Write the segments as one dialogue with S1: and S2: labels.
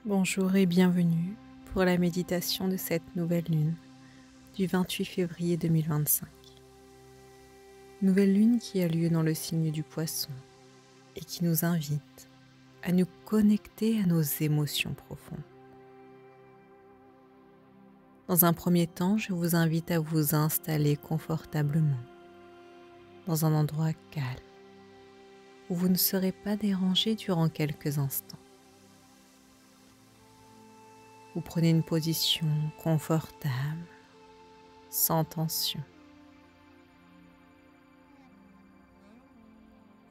S1: Bonjour et bienvenue pour la méditation de cette nouvelle lune du 28 février 2025. Nouvelle lune qui a lieu dans le signe du Poisson et qui nous invite à nous connecter à nos émotions profondes. Dans un premier temps, je vous invite à vous installer confortablement dans un endroit calme où vous ne serez pas dérangé durant quelques instants. Vous prenez une position confortable, sans tension.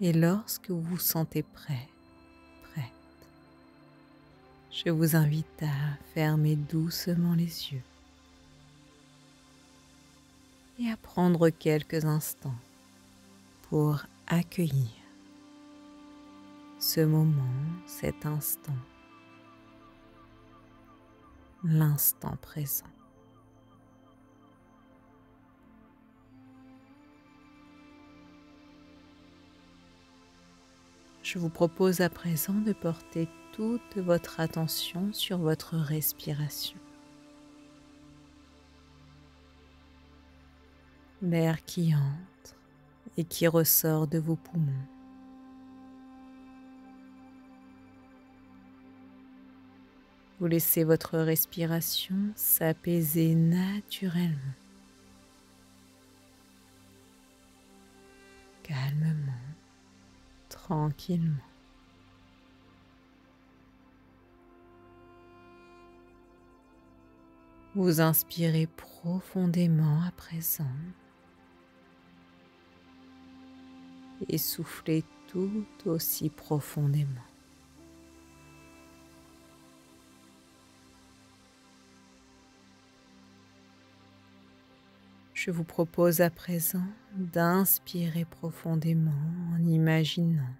S1: Et lorsque vous vous sentez prêt, prête, je vous invite à fermer doucement les yeux et à prendre quelques instants pour accueillir ce moment, cet instant, l'instant présent. Je vous propose à présent de porter toute votre attention sur votre respiration. L'air qui entre et qui ressort de vos poumons. Vous laissez votre respiration s'apaiser naturellement, calmement, tranquillement. Vous inspirez profondément à présent et soufflez tout aussi profondément. Je vous propose à présent d'inspirer profondément en imaginant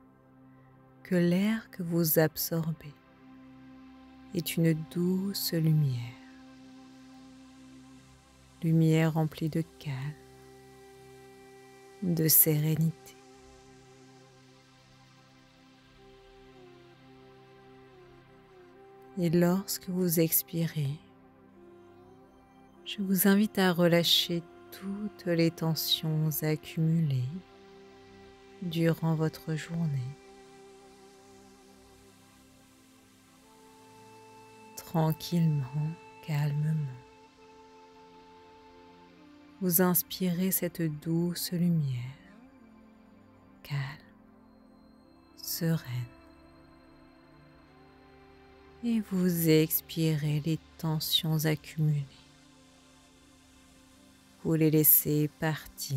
S1: que l'air que vous absorbez est une douce lumière, lumière remplie de calme, de sérénité. Et lorsque vous expirez, je vous invite à relâcher toutes les tensions accumulées durant votre journée. Tranquillement, calmement. Vous inspirez cette douce lumière, calme, sereine. Et vous expirez les tensions accumulées. Vous les laissez partir.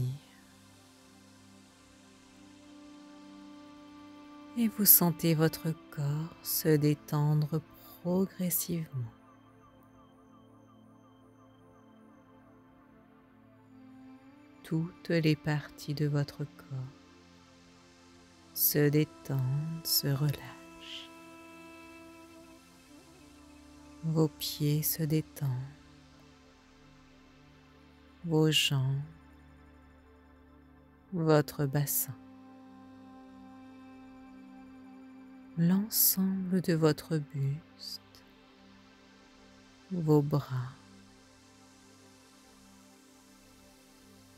S1: Et vous sentez votre corps se détendre progressivement. Toutes les parties de votre corps se détendent, se relâchent. Vos pieds se détendent, vos jambes, votre bassin. L'ensemble de votre buste, vos bras,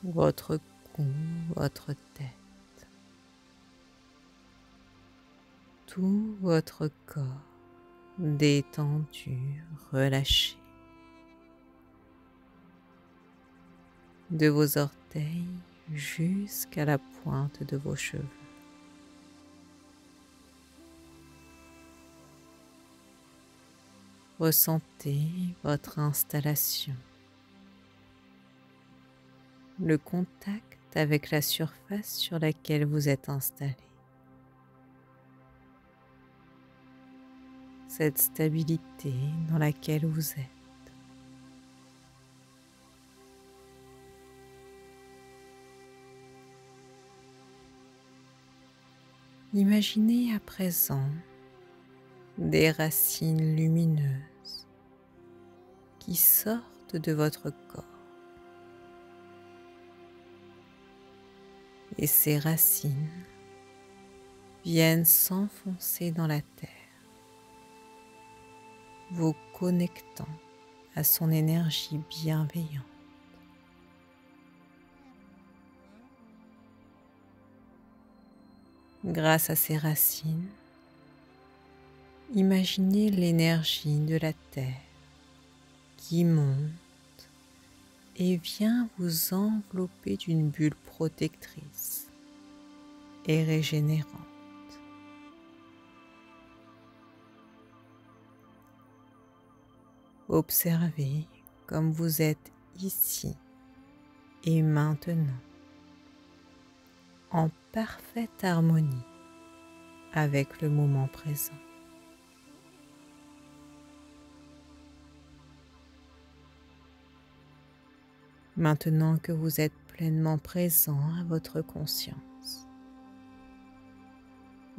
S1: votre cou, votre tête, tout votre corps détendu, relâché, de vos orteils jusqu'à la pointe de vos cheveux. Ressentez votre installation, le contact avec la surface sur laquelle vous êtes installé. Cette stabilité dans laquelle vous êtes. Imaginez à présent des racines lumineuses qui sortent de votre corps. Et ces racines viennent s'enfoncer dans la terre. vous connectant à son énergie bienveillante. Grâce à ses racines, imaginez l'énergie de la terre qui monte et vient vous envelopper d'une bulle protectrice et régénérante. Observez comme vous êtes ici et maintenant, en parfaite harmonie avec le moment présent. Maintenant que vous êtes pleinement présent à votre conscience,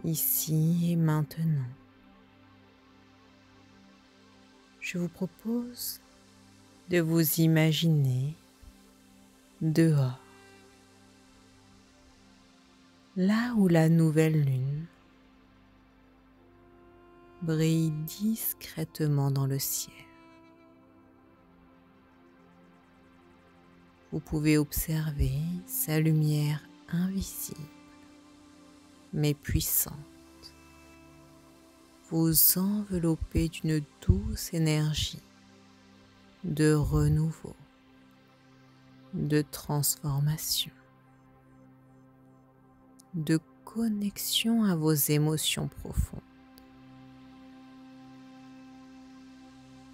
S1: ici et maintenant, je vous propose de vous imaginer dehors, là où la nouvelle lune brille discrètement dans le ciel. Vous pouvez observer sa lumière invisible mais puissante, vous envelopper d'une douce énergie de renouveau, de transformation, de connexion à vos émotions profondes.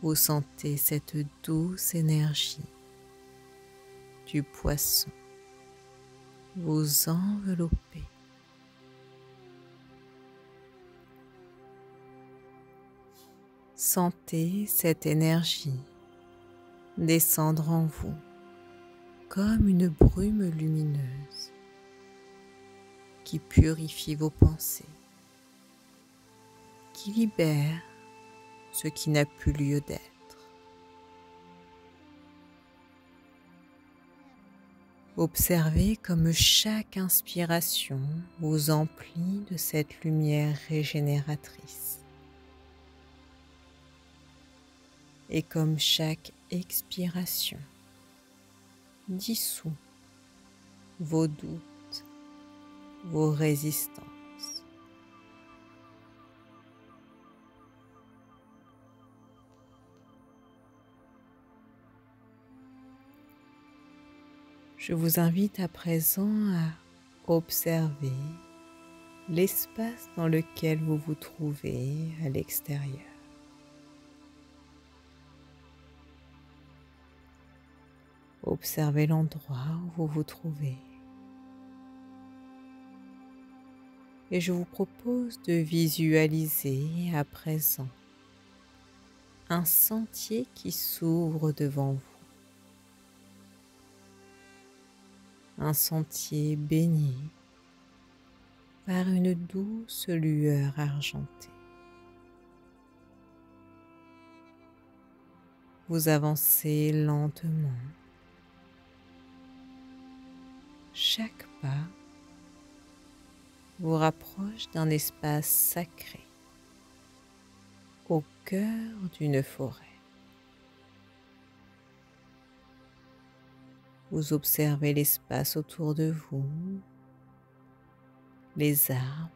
S1: Vous sentez cette douce énergie du poisson vous envelopper. Sentez cette énergie descendre en vous comme une brume lumineuse qui purifie vos pensées, qui libère ce qui n'a plus lieu d'être. Observez comme chaque inspiration vous emplit de cette lumière régénératrice. Et comme chaque expiration dissout vos doutes, vos résistances. Je vous invite à présent à observer l'espace dans lequel vous vous trouvez à l'extérieur. Observez l'endroit où vous vous trouvez. Et je vous propose de visualiser à présent un sentier qui s'ouvre devant vous. Un sentier baigné par une douce lueur argentée. Vous avancez lentement. Chaque pas vous rapproche d'un espace sacré au cœur d'une forêt. Vous observez l'espace autour de vous, les arbres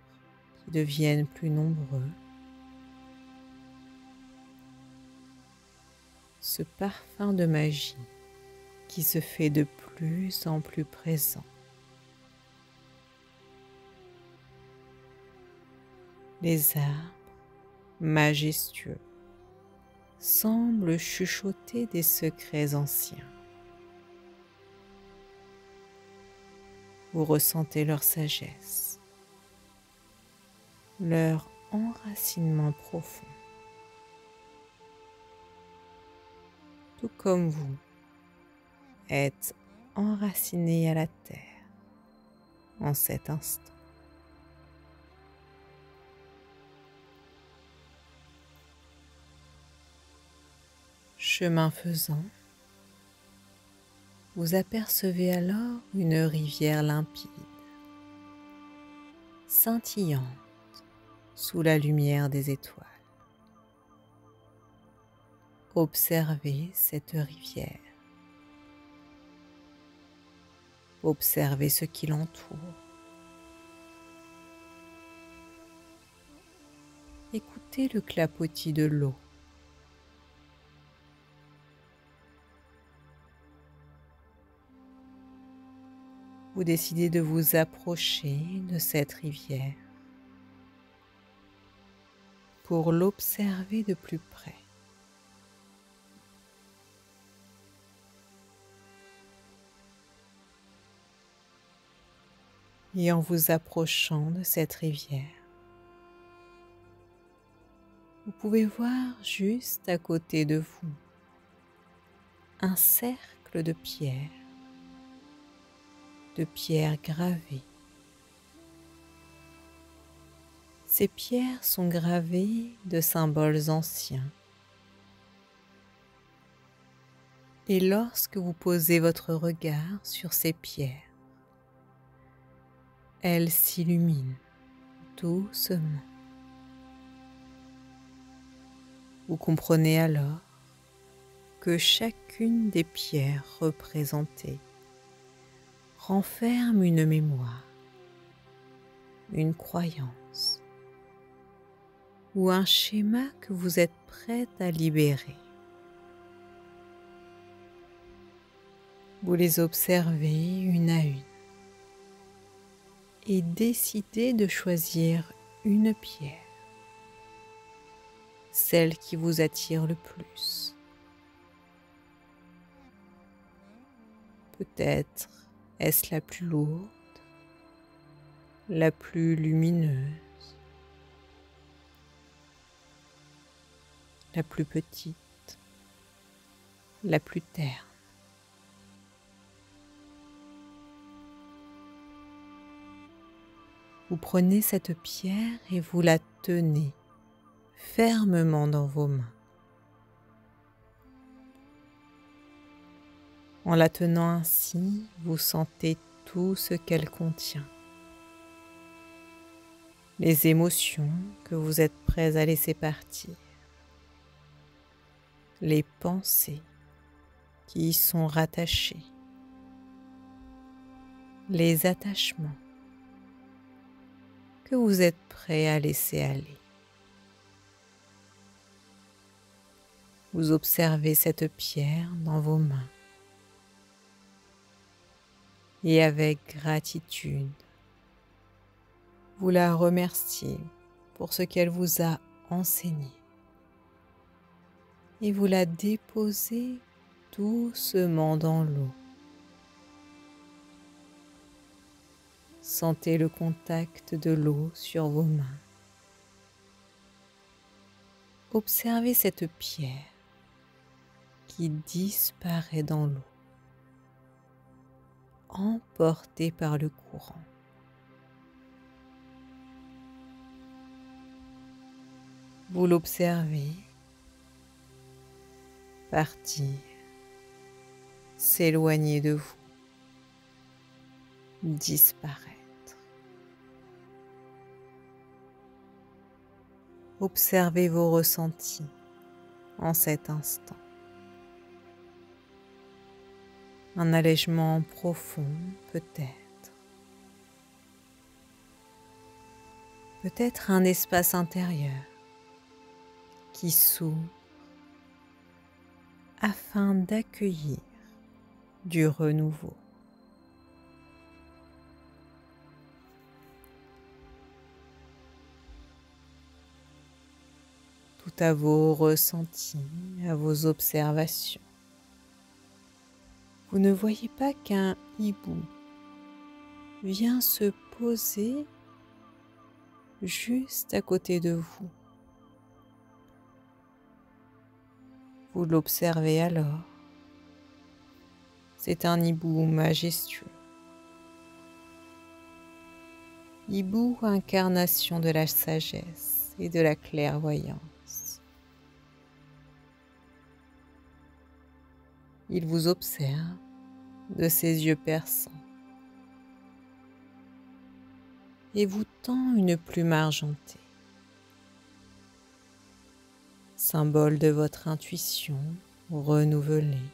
S1: qui deviennent plus nombreux, ce parfum de magie qui se fait de plus en plus présent. Les arbres, majestueux, semblent chuchoter des secrets anciens. Vous ressentez leur sagesse, leur enracinement profond. Tout comme vous êtes enraciné à la terre en cet instant. Chemin faisant, vous apercevez alors une rivière limpide, scintillante sous la lumière des étoiles. observez cette rivière. Observez ce qui l'entoure. Écoutez le clapotis de l'eau. Vous décidez de vous approcher de cette rivière pour l'observer de plus près. Et en vous approchant de cette rivière, vous pouvez voir juste à côté de vous un cercle de pierres gravées. Ces pierres sont gravées de symboles anciens. Et lorsque vous posez votre regard sur ces pierres, elles s'illuminent doucement. Vous comprenez alors que chacune des pierres représentées renferme une mémoire, une croyance ou un schéma que vous êtes prête à libérer. Vous les observez une à une et décidez de choisir une pierre, celle qui vous attire le plus. Peut-être est-ce la plus lourde, la plus lumineuse, la plus petite, la plus terne. Vous prenez cette pierre et vous la tenez fermement dans vos mains. En la tenant ainsi, vous sentez tout ce qu'elle contient. Les émotions que vous êtes prêts à laisser partir. Les pensées qui y sont rattachées. Les attachements que vous êtes prêts à laisser aller. Vous observez cette pierre dans vos mains et avec gratitude, vous la remerciez pour ce qu'elle vous a enseigné et vous la déposez doucement dans l'eau. Sentez le contact de l'eau sur vos mains. Observez cette pierre qui disparaît dans l'eau, emportée par le courant. Vous l'observez partir, s'éloigner de vous, disparaître. Observez vos ressentis en cet instant. Un allègement profond peut-être. Peut-être un espace intérieur qui s'ouvre afin d'accueillir du renouveau. Tout à vos ressentis, à vos observations. Vous ne voyez pas qu'un hibou vient se poser juste à côté de vous. Vous l'observez alors. C'est un hibou majestueux. Hibou, incarnation de la sagesse et de la clairvoyance. Il vous observe de ses yeux perçants et vous tend une plume argentée. symbole de votre intuition renouvelée,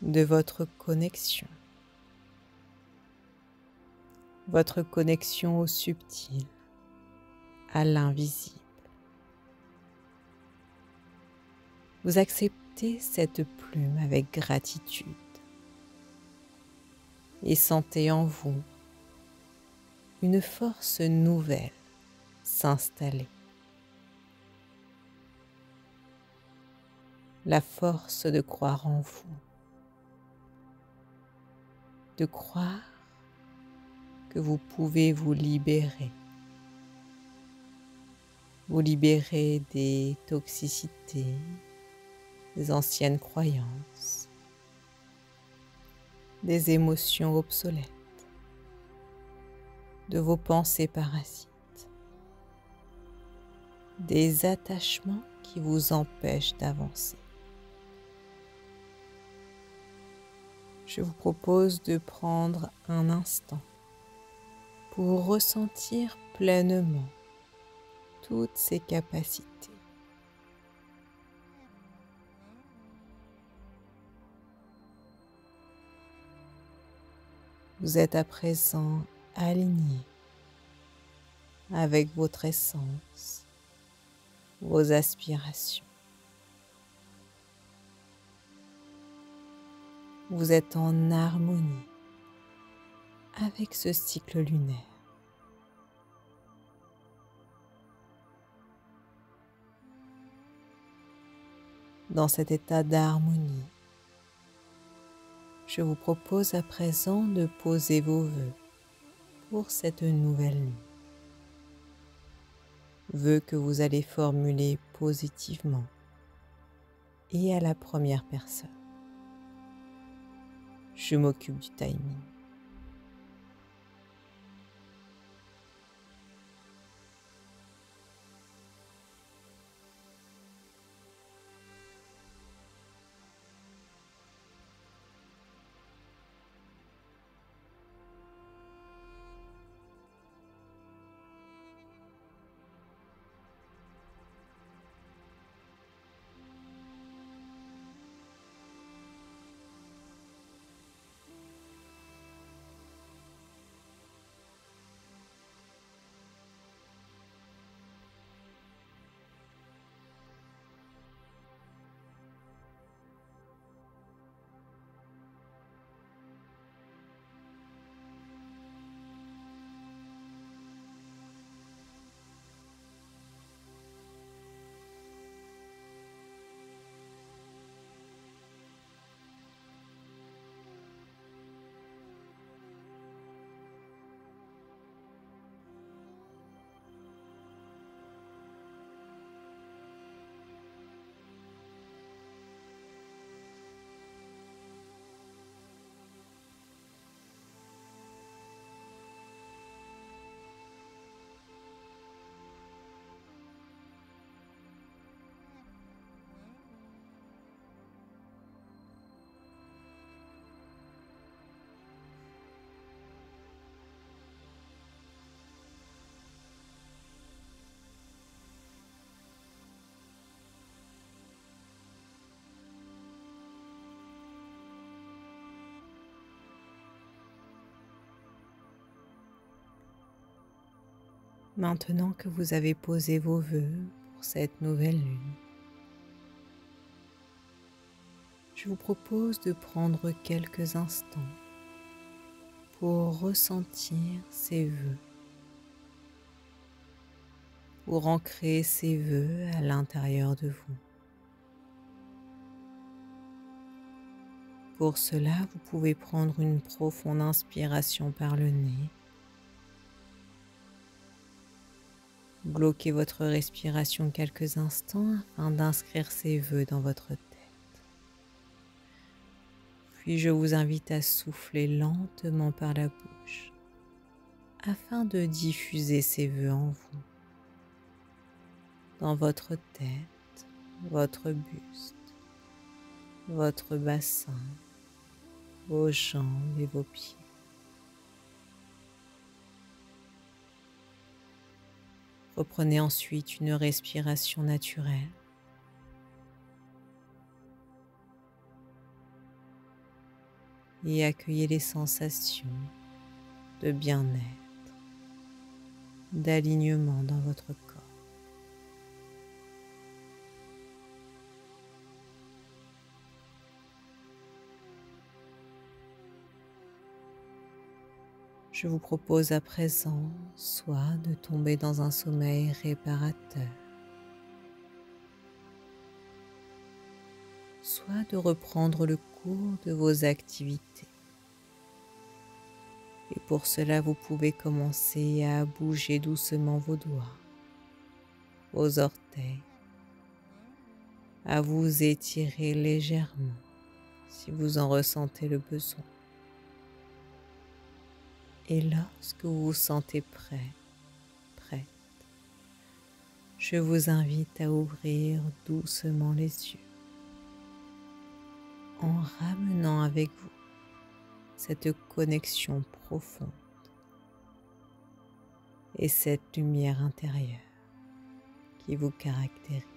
S1: de votre connexion au subtil, à l'invisible. Vous acceptez cette plume avec gratitude et sentez en vous une force nouvelle s'installer. La force de croire en vous, de croire que vous pouvez vous libérer des toxicités, des anciennes croyances, des émotions obsolètes, de vos pensées parasites, des attachements qui vous empêchent d'avancer. Je vous propose de prendre un instant pour ressentir pleinement toutes ces capacités. Vous êtes à présent aligné avec votre essence, vos aspirations. Vous êtes en harmonie avec ce cycle lunaire. Dans cet état d'harmonie, je vous propose à présent de poser vos vœux pour cette nouvelle lune. Vœux que vous allez formuler positivement et à la première personne. Je m'occupe du timing. Maintenant que vous avez posé vos vœux pour cette nouvelle lune, je vous propose de prendre quelques instants pour ressentir ces vœux, pour ancrer ces vœux à l'intérieur de vous. Pour cela, vous pouvez prendre une profonde inspiration par le nez, bloquez votre respiration quelques instants afin d'inscrire ces vœux dans votre tête. Puis je vous invite à souffler lentement par la bouche afin de diffuser ces vœux en vous, dans votre tête, votre buste, votre bassin, vos jambes et vos pieds. Reprenez ensuite une respiration naturelle. Et accueillez les sensations de bien-être, d'alignement dans votre corps. Je vous propose à présent soit de tomber dans un sommeil réparateur, soit de reprendre le cours de vos activités. Et pour cela, vous pouvez commencer à bouger doucement vos doigts, vos orteils, à vous étirer légèrement si vous en ressentez le besoin. Et lorsque vous vous sentez prêt, prête, je vous invite à ouvrir doucement les yeux en ramenant avec vous cette connexion profonde et cette lumière intérieure qui vous caractérise.